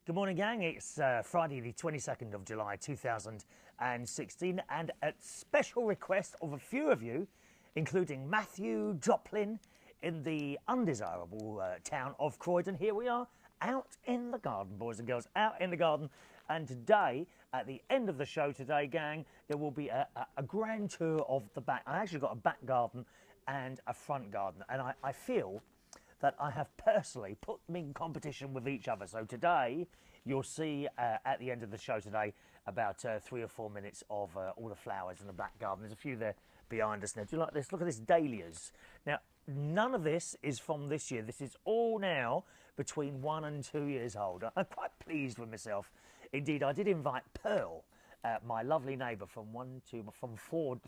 Good morning, gang. It's Friday, the 22nd of July, 2016, and at special request of a few of you, including Matthew Joplin in the undesirable town of Croydon, here we are, out in the garden, boys and girls, out in the garden. And today, at the end of the show today, gang, there will be a grand tour of the back. I actually got a back garden and a front garden, and I feel that I have personally put them in competition with each other. So today, you'll see at the end of the show today about 3 or 4 minutes of all the flowers in the back garden. There's a few there behind us now. Do you like this? Look at this dahlias. Now, none of this is from this year. This is all now between 1 and 2 years old. I'm quite pleased with myself. Indeed, I did invite Pearl, my lovely neighbour from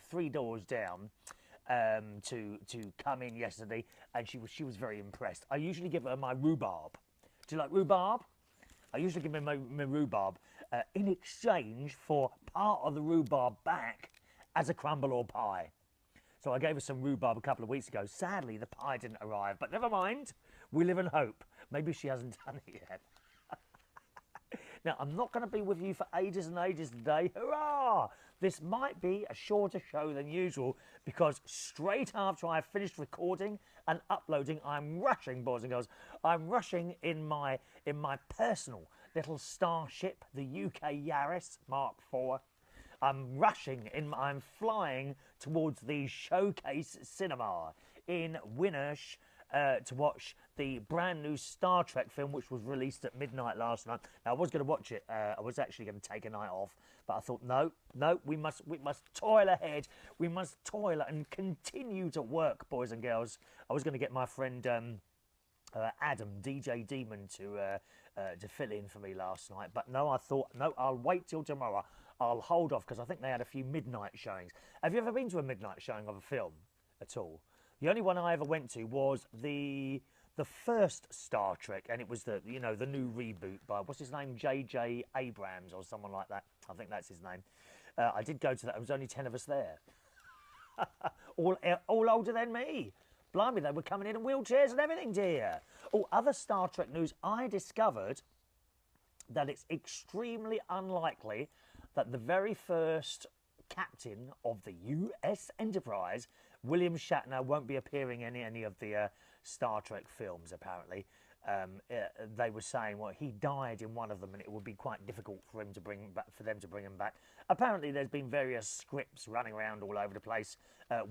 3 doors down, to come in yesterday, and she was very impressed. I usually give her my rhubarb. Do you like rhubarb? I usually give her my rhubarb in exchange for part of the rhubarb back as a crumble or pie. So I gave her some rhubarb a couple of weeks ago. Sadly, the pie didn't arrive, but never mind. We live in hope. Maybe she hasn't done it yet. Now, I'm not going to be with you for ages and ages today. Hurrah! This might be a shorter show than usual because straight after I've finished recording and uploading, I'm rushing, boys and girls. I'm rushing in my personal little starship, the UK Yaris Mark IV. I'm flying towards the Showcase Cinema in Winnersh to watch the brand new Star Trek film, which was released at midnight last night. Now, I was going to watch it. I was actually going to take a night off, but I thought, no, we must toil ahead. We must toil and continue to work, boys and girls. I was going to get my friend Adam, DJ Demon, to fill in for me last night, but no, I thought, no, I'll wait till tomorrow. I'll hold off because I think they had a few midnight showings. Have you ever been to a midnight showing of a film at all? The only one I ever went to was the first Star Trek, and it was the new reboot by, what's his name, J.J. Abrams or someone like that. I think that's his name. I did go to that. There was only 10 of us there. all older than me. Blimey, they were coming in wheelchairs and everything, dear. Oh, other Star Trek news. I discovered that it's extremely unlikely that the very first captain of the U.S. Enterprise, William Shatner, won't be appearing in any of the Star Trek films, apparently. They were saying, well, he died in one of them and it would be quite difficult for them to bring him back. Apparently, there's been various scripts running around all over the place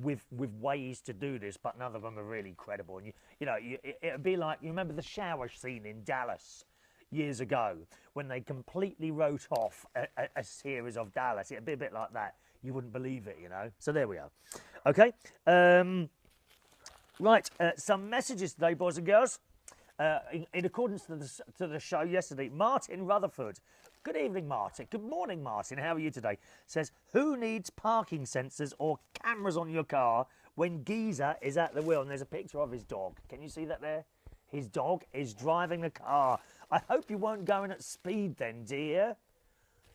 with ways to do this, but none of them are really credible. And it'd be like, you remember the shower scene in Dallas years ago when they completely wrote off a series of Dallas. It'd be a bit like that. You wouldn't believe it, So there we are. Okay. Right. Some messages today, boys and girls. In accordance to the show yesterday, Martin Rutherford. Good evening, Martin. Good morning, Martin. How are you today? Says, who needs parking sensors or cameras on your car when Geezer is at the wheel? And there's a picture of his dog. Can you see that there? His dog is driving the car. I hope you weren't going at speed then, dear.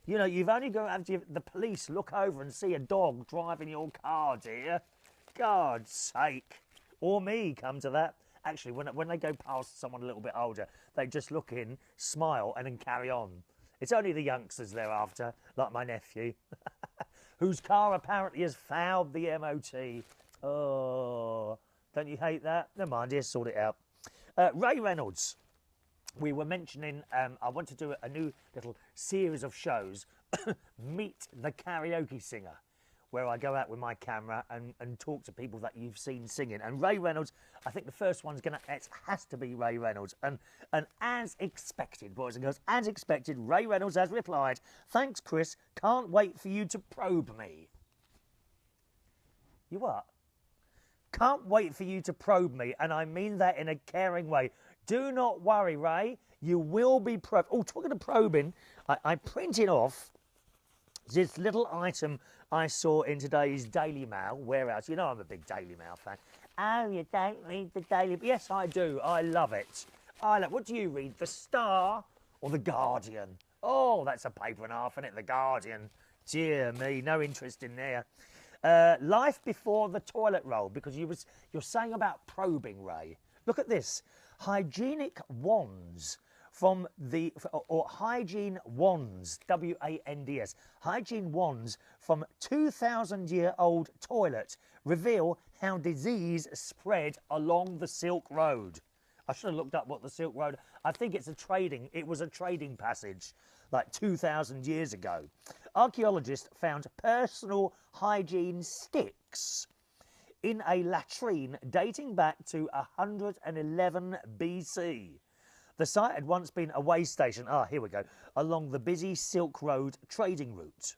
You've only got to have the police look over and see a dog driving your car, dear. God's sake. Or me, come to that. Actually, when they go past someone a little bit older, they just look in, smile, and then carry on. It's only the youngsters they're after, like my nephew, whose car apparently has fouled the MOT. Oh, don't you hate that? Never mind, just sort it out. Ray Reynolds. We were mentioning, I want to do a new little series of shows, Meet the Karaoke Singer, where I go out with my camera and talk to people that you've seen singing. And Ray Reynolds, I think the first one's it has to be Ray Reynolds. And as expected, boys and girls, as expected, Ray Reynolds has replied, thanks, Chris, can't wait for you to probe me. You what? Can't wait for you to probe me, and I mean that in a caring way. Do not worry, Ray. You will be probed. Oh, talking of probing, I printed off this little item I saw in today's Daily Mail. Where else? You know I'm a big Daily Mail fan. Oh, you don't read the Daily Mail? Yes, I do. I love it. What do you read? The Star or The Guardian? Oh, that's a paper and a half, isn't it? The Guardian. Dear me, no interest in there. Life before the toilet roll, because you're saying about probing, Ray. Look at this. Hygienic wands from the, or Hygiene wands, W-A-N-D-S, Hygiene wands from 2,000-year-old toilet reveal how disease spread along the Silk Road. I should have looked up what the Silk Road, I think it was a trading passage like 2,000 years ago. Archaeologists found personal hygiene sticks in a latrine dating back to 111 BC. The site had once been a way station, here we go, along the busy Silk Road trading route.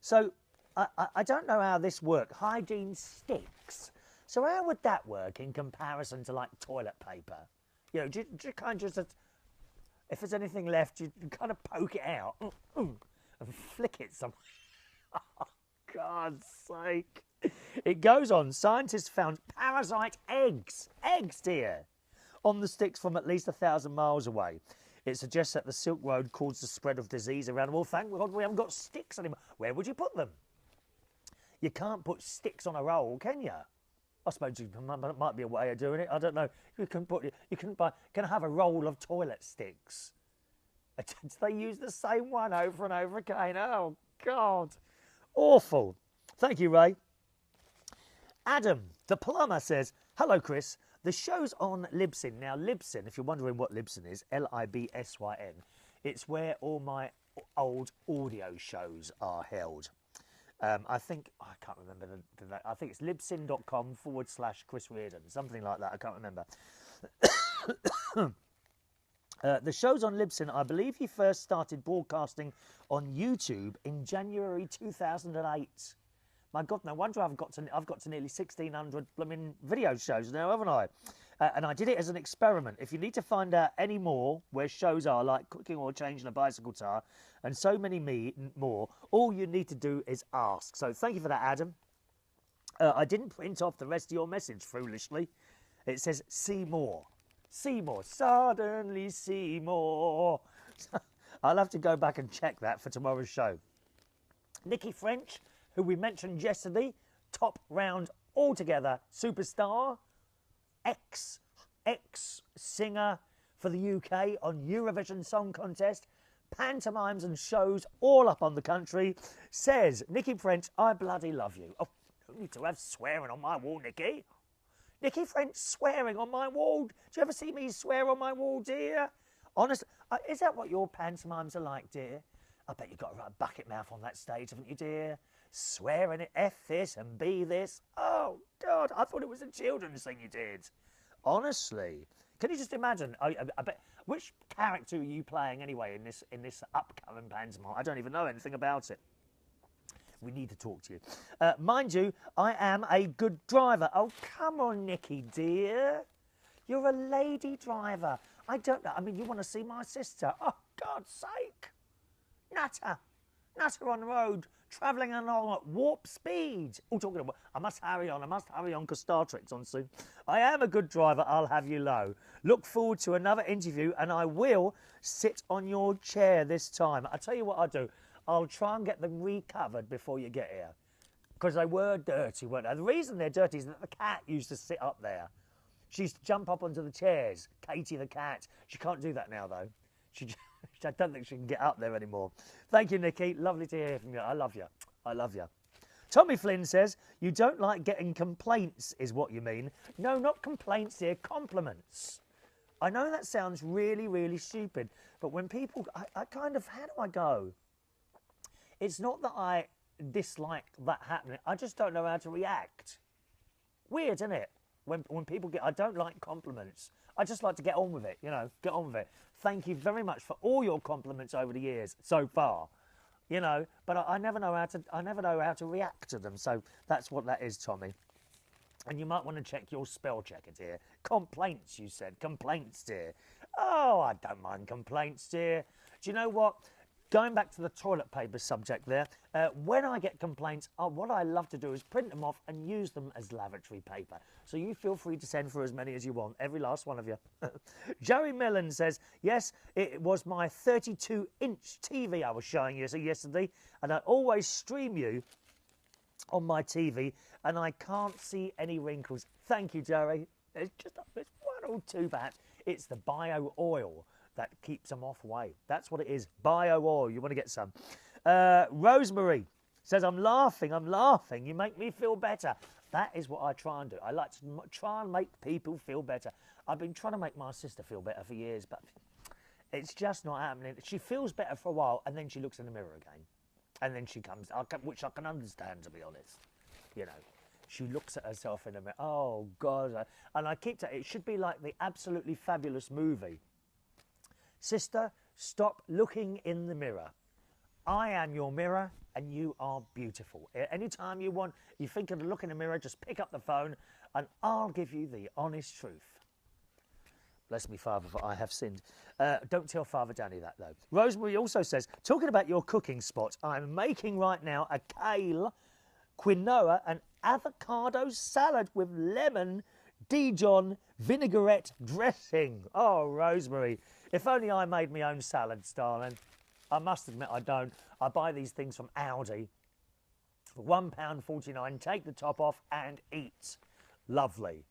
So I don't know how this works. Hygiene sticks. So how would that work in comparison to like toilet paper? You know, do you kind of just, if there's anything left, you kind of poke it out and flick it somewhere. Oh, God's sake. It goes on. Scientists found parasite eggs, dear, on the sticks from at least 1,000 miles away. It suggests that the Silk Road caused the spread of disease around. Well, thank God we haven't got sticks anymore. Where would you put them? You can't put sticks on a roll, can you? I suppose there might be a way of doing it. I don't know. You can have a roll of toilet sticks. Do they use the same one over and over again? Oh, God. Awful. Thank you, Ray. Adam, the plumber, says, hello, Chris. The show's on Libsyn. Now, Libsyn, if you're wondering what Libsyn is, L-I-B-S-Y-N, it's where all my old audio shows are held. I think, I can't remember I think it's libsyn.com/Chris Reardon, something like that, I can't remember. The show's on Libsyn. I believe he first started broadcasting on YouTube in January 2008. My God, no wonder I've got to nearly 1,600 blooming video shows now, haven't I? And I did it as an experiment. If you need to find out any more where shows are, like cooking or changing a bicycle tire, and so many more, all you need to do is ask. So thank you for that, Adam. I didn't print off the rest of your message, foolishly. It says, see more. See more. Suddenly see more. I'll have to go back and check that for tomorrow's show. Nicki French, who we mentioned yesterday, top round altogether superstar, ex-singer for the UK on Eurovision Song Contest, pantomimes and shows all up on the country, says, Nicki French, I bloody love you. Oh, don't need to have swearing on my wall, Nicki. Nicki French swearing on my wall. Do you ever see me swear on my wall, dear? Honestly, is that what your pantomimes are like, dear? I bet you've got a right bucket mouth on that stage, haven't you, dear? Swearing at F this and B this. Oh, God, I thought it was a children's thing you did. Honestly. Can you just imagine? I bet, which character are you playing anyway in this upcoming pantomime? I don't even know anything about it. We need to talk to you. Mind you, I am a good driver. Oh, come on, Nicki, dear. You're a lady driver. I don't know. I mean, you want to see my sister. Oh, God's sake. Nutter on the road, travelling along at warp speed. Oh, talking about, I must hurry on because Star Trek's on soon. I am a good driver, I'll have you know. Look forward to another interview, and I will sit on your chair this time. I'll tell you what I'll do. I'll try and get them recovered before you get here, because they were dirty, weren't they? The reason they're dirty is that the cat used to sit up there. She used to jump up onto the chairs. Katie the cat. She can't do that now, though. I don't think she can get up there anymore. Thank you, Nicki. Lovely to hear from you. I love you. I love you. Tommy Flynn says, you don't like getting complaints, is what you mean. No, not complaints here, compliments. I know that sounds really, really stupid, but when people, I kind of, how do I go? It's not that I dislike that happening. I just don't know how to react. Weird, isn't it? When people get, I don't like compliments. I just like to get on with it, you know, get on with it. Thank you very much for all your compliments over the years so far, you know. But I never know how to react to them. So that's what that is, Tommy. And you might want to check your spell checker, dear. Complaints, you said. Complaints, dear. Oh, I don't mind complaints, dear. Do you know what? Going back to the toilet paper subject there, when I get complaints, what I love to do is print them off and use them as lavatory paper. So you feel free to send for as many as you want, every last one of you. Joey Millen says, yes, it was my 32-inch TV I was showing you yesterday, and I always stream you on my TV, and I can't see any wrinkles. Thank you, Joey. It's one or two, perhaps. It's the bio oil that keeps them off weight. That's what it is. Bio oil. You want to get some. Rosemary says, I'm laughing. You make me feel better. That is what I try and do. I like to try and make people feel better. I've been trying to make my sister feel better for years, but it's just not happening. She feels better for a while, and then she looks in the mirror again. And then she comes, which I can understand, to be honest. You know, she looks at herself in the mirror. Oh, God. And I keep saying, it should be like the Absolutely Fabulous movie. Sister, stop looking in the mirror. I am your mirror, and you are beautiful. Anytime you think of looking in the mirror, just pick up the phone, and I'll give you the honest truth. Bless me, Father, for I have sinned. Don't tell Father Danny that, though. Rosemary also says, talking about your cooking spot, I'm making right now a kale, quinoa and avocado salad with lemon, Dijon vinaigrette dressing. Oh, Rosemary, if only I made my own salads, darling. I must admit I don't. I buy these things from Aldi for £1.49. Take the top off and eat. Lovely.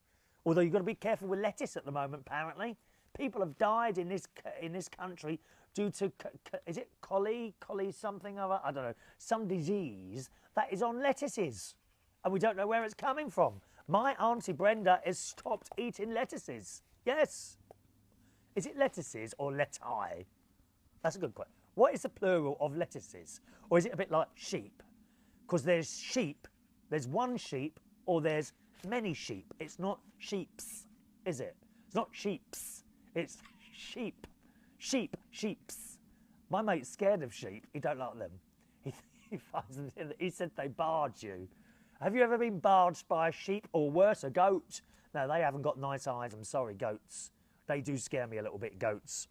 Although you've got to be careful with lettuce at the moment, apparently. People have died in this country due to, is it coli something or other? I don't know. Some disease that is on lettuces. And we don't know where it's coming from. My Auntie Brenda has stopped eating lettuces. Yes. Is it lettuces or leti? That's a good question. What is the plural of lettuces? Or is it a bit like sheep? Because there's sheep, there's one sheep, or there's many sheep. It's not sheeps, is it? It's not sheeps. It's sheep. Sheep. Sheeps. My mate's scared of sheep. He don't like them. He said they barge you. Have you ever been barged by a sheep or worse, a goat? No, they haven't got nice eyes. I'm sorry, goats. They do scare me a little bit, goats.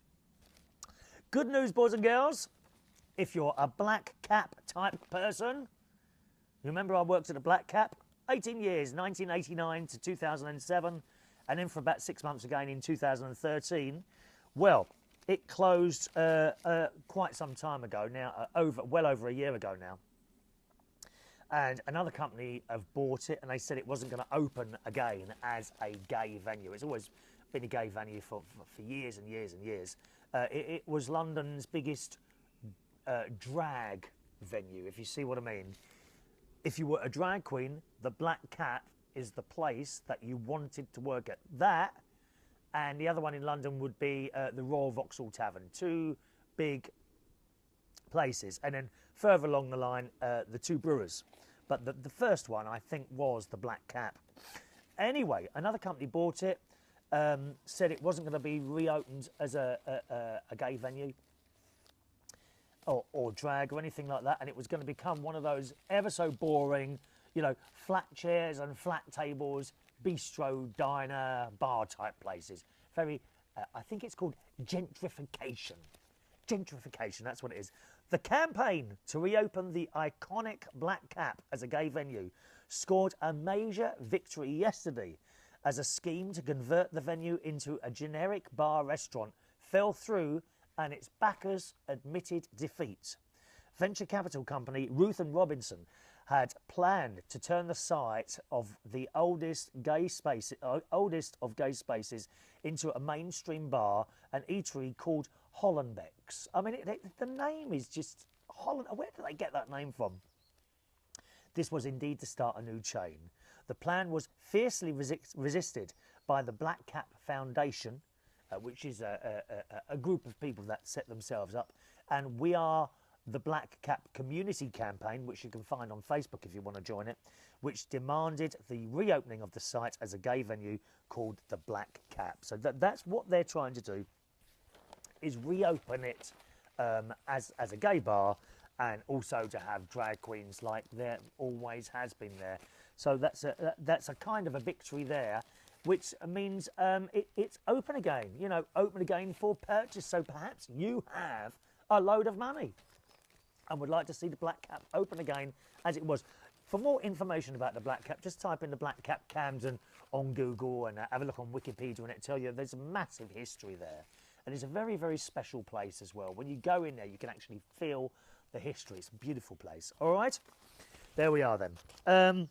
Good news, boys and girls. If you're a black cap type person, you remember I worked at a black cap? 18 years, 1989 to 2007, and then for about 6 months again in 2013. Well, it closed quite some time ago now, well over a year ago now. And another company have bought it, and they said it wasn't going to open again as a gay venue. It's always been a gay venue for years and years and years. It was London's biggest drag venue, if you see what I mean. If you were a drag queen, the Black Cat is the place that you wanted to work at. That, and the other one in London would be the Royal Vauxhall Tavern. Two big places. And then further along the line, the Two Brewers. But the first one, I think, was the Black Cat. Anyway, another company bought it, said it wasn't going to be reopened as a gay venue. Or drag or anything like that, and it was going to become one of those ever so boring, you know, flat chairs and flat tables, bistro, diner, bar type places. Very, I think it's called gentrification. Gentrification, that's what it is. The campaign to reopen the iconic Black Cap as a gay venue scored a major victory yesterday, as a scheme to convert the venue into a generic bar restaurant fell through and its backers admitted defeat. Venture capital company Ruth and Robinson had planned to turn the site of the oldest of gay spaces into a mainstream bar and eatery called Hollenbeck's. I mean, the name is just Holland. Where did they get that name from? This was indeed to start a new chain. The plan was fiercely resisted by the Black Cap Foundation, which is a group of people that set themselves up, and We Are the Black Cap Community Campaign, which you can find on Facebook if you want to join it, which demanded the reopening of the site as a gay venue called the Black Cap. So that's what they're trying to do, is reopen it as a gay bar, and also to have drag queens like there always has been there. So that's a kind of a victory there, which means it's open again, you know, open again for purchase. So perhaps you have a load of money and would like to see the Black Cap open again as it was. For more information about the Black Cap, just type in the Black Cap Camden on Google and have a look on Wikipedia, and it'll tell you there's a massive history there. And it's a very, very special place as well. When you go in there, you can actually feel the history. It's a beautiful place. All right? There we are then.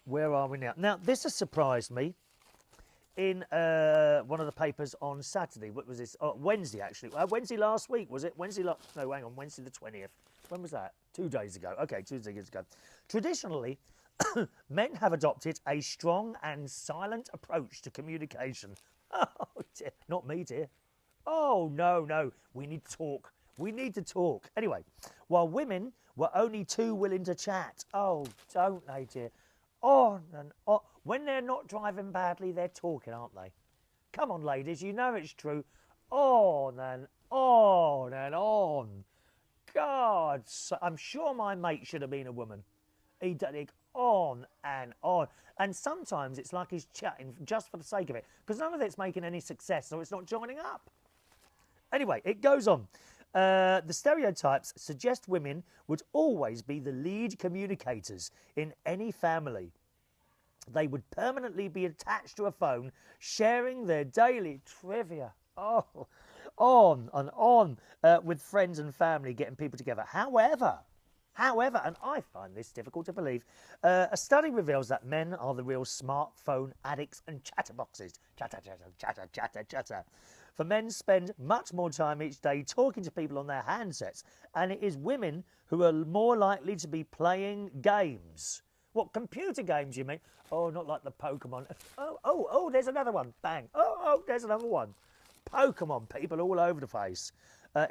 Where are we now? Now, this has surprised me. in one of the papers on Saturday. What was this? Oh, Wednesday, actually. Wednesday last week, was it? No, hang on, Wednesday the 20th. When was that? 2 days ago. Okay, 2 days ago. Traditionally, men have adopted a strong and silent approach to communication. Oh, dear. Not me, dear. Oh, no. We need to talk. We need to talk. Anyway, while women were only too willing to chat. Oh, don't they, dear? On and on. When they're not driving badly, they're talking, aren't they? Come on, ladies, you know it's true. On and on and on. God, I'm sure my mate should have been a woman. He did it on and on. And sometimes it's like he's chatting just for the sake of it, because none of it's making any success, so it's not joining up. Anyway, it goes on. The stereotypes suggest women would always be the lead communicators in any family. They would permanently be attached to a phone, sharing their daily trivia. Oh, on and on with friends and family, getting people together. However, and I find this difficult to believe, a study reveals that men are the real smartphone addicts and chatterboxes. Chatter. For men spend much more time each day talking to people on their handsets, and it is women who are more likely to be playing games. What, computer games, you mean? Oh, not like the Pokemon. Oh, there's another one. Bang. Oh, there's another one. Pokemon, people all over the place.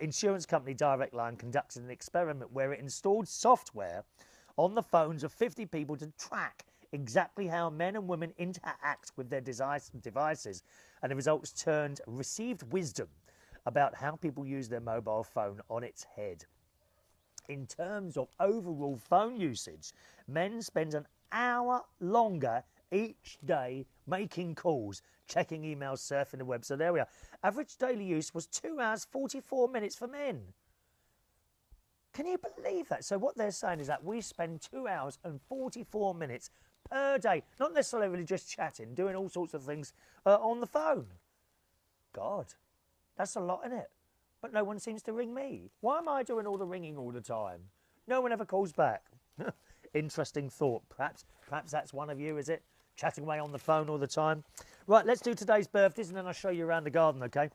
Insurance company Direct Line conducted an experiment where it installed software on the phones of 50 people to track exactly how men and women interact with their devices, and the results received wisdom about how people use their mobile phone on its head. In terms of overall phone usage, men spend an hour longer each day making calls, checking emails, surfing the web. So there we are. Average daily use was 2 hours 44 minutes for men. Can you believe that? So what they're saying is that we spend 2 hours and 44 minutes per day, not necessarily just chatting, doing all sorts of things on the phone. God, that's a lot, isn't it? But no one seems to ring me. Why am I doing all the ringing all the time? No one ever calls back. Interesting thought. Perhaps that's one of you, is it? Chatting away on the phone all the time. Right, let's do today's birthdays and then I'll show you around the garden, okay?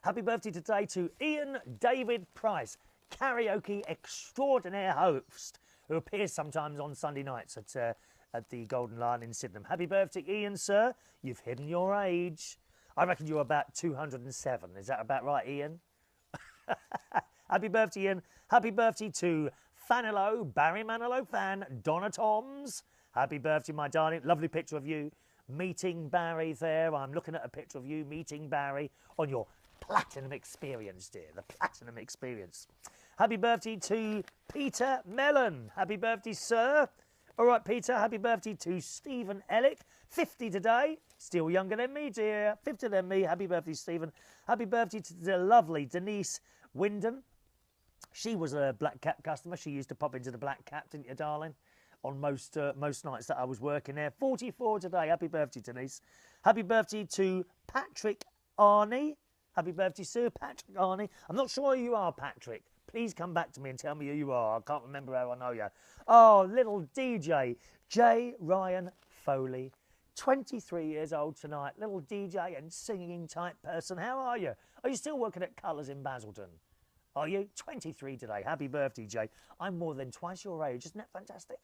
Happy birthday today to Ian David Price, karaoke extraordinaire host, who appears sometimes on Sunday nights at the Golden Lion in Sydenham. Happy birthday, Ian, sir. You've hidden your age. I reckon you're about 207. Is that about right, Ian? Happy birthday, Ian. Happy birthday to Barry Manilow fan, Donna Toms. Happy birthday, my darling. Lovely picture of you meeting Barry there. I'm looking at a picture of you meeting Barry on your platinum experience, dear. The platinum experience. Happy birthday to Peter Mellon. Happy birthday, sir. All right, Peter, happy birthday to Stephen Ellick. 50 today. Still younger than me, dear. 50 than me. Happy birthday, Stephen. Happy birthday to the lovely Denise Wyndham. She was a Black Cap customer. She used to pop into the Black Cap, didn't you, darling? On most nights that I was working there. 44 today. Happy birthday, Denise. Happy birthday to Patrick Arney. Happy birthday, Sir Patrick Arney. I'm not sure who you are, Patrick. Please come back to me and tell me who you are. I can't remember how I know you. Oh, little DJ, J. Ryan Foley. 23 years old tonight. Little DJ and singing type person. How are you? Are you still working at Colours in Basildon? Are you? 23 today. Happy birthday, Jay. I'm more than twice your age. Isn't that fantastic?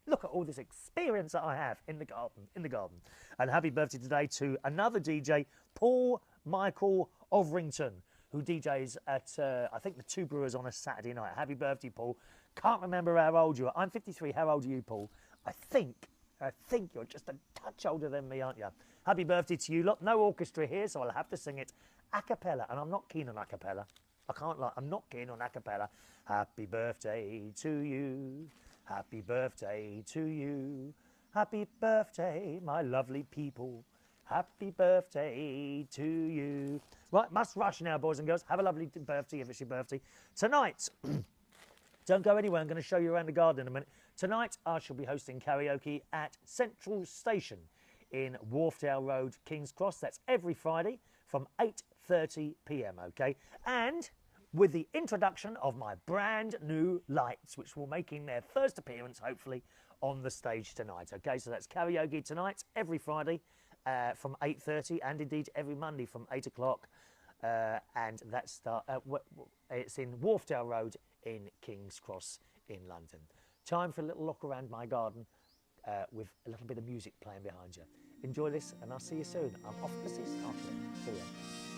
Look at all this experience that I have in the garden. And happy birthday today to another DJ, Paul Michael Overington, who DJs at, I think, the Two Brewers on a Saturday night. Happy birthday, Paul. Can't remember how old you are. I'm 53. How old are you, Paul? I think you're just a touch older than me, aren't you? Happy birthday to you lot. No orchestra here, so I'll have to sing it a cappella. And I'm not keen on a cappella. I can't lie. I'm not keen on a cappella. Happy birthday to you. Happy birthday to you. Happy birthday, my lovely people. Happy birthday to you. Right, must rush now, boys and girls. Have a lovely birthday if it's your birthday. Tonight, don't go anywhere. I'm going to show you around the garden in a minute. Tonight, I shall be hosting karaoke at Central Station in Wharfdale Road, King's Cross. That's every Friday from 8:30 p.m, okay? And with the introduction of my brand new lights, which will making their first appearance, hopefully, on the stage tonight, okay? So that's karaoke tonight, every Friday, from 8:30, and indeed every Monday from 8 o'clock. And that's it's in Wharfdale Road in King's Cross in London. Time for a little look around my garden with a little bit of music playing behind you. Enjoy this, and I'll see you soon. I'm off to see Shatner. See you.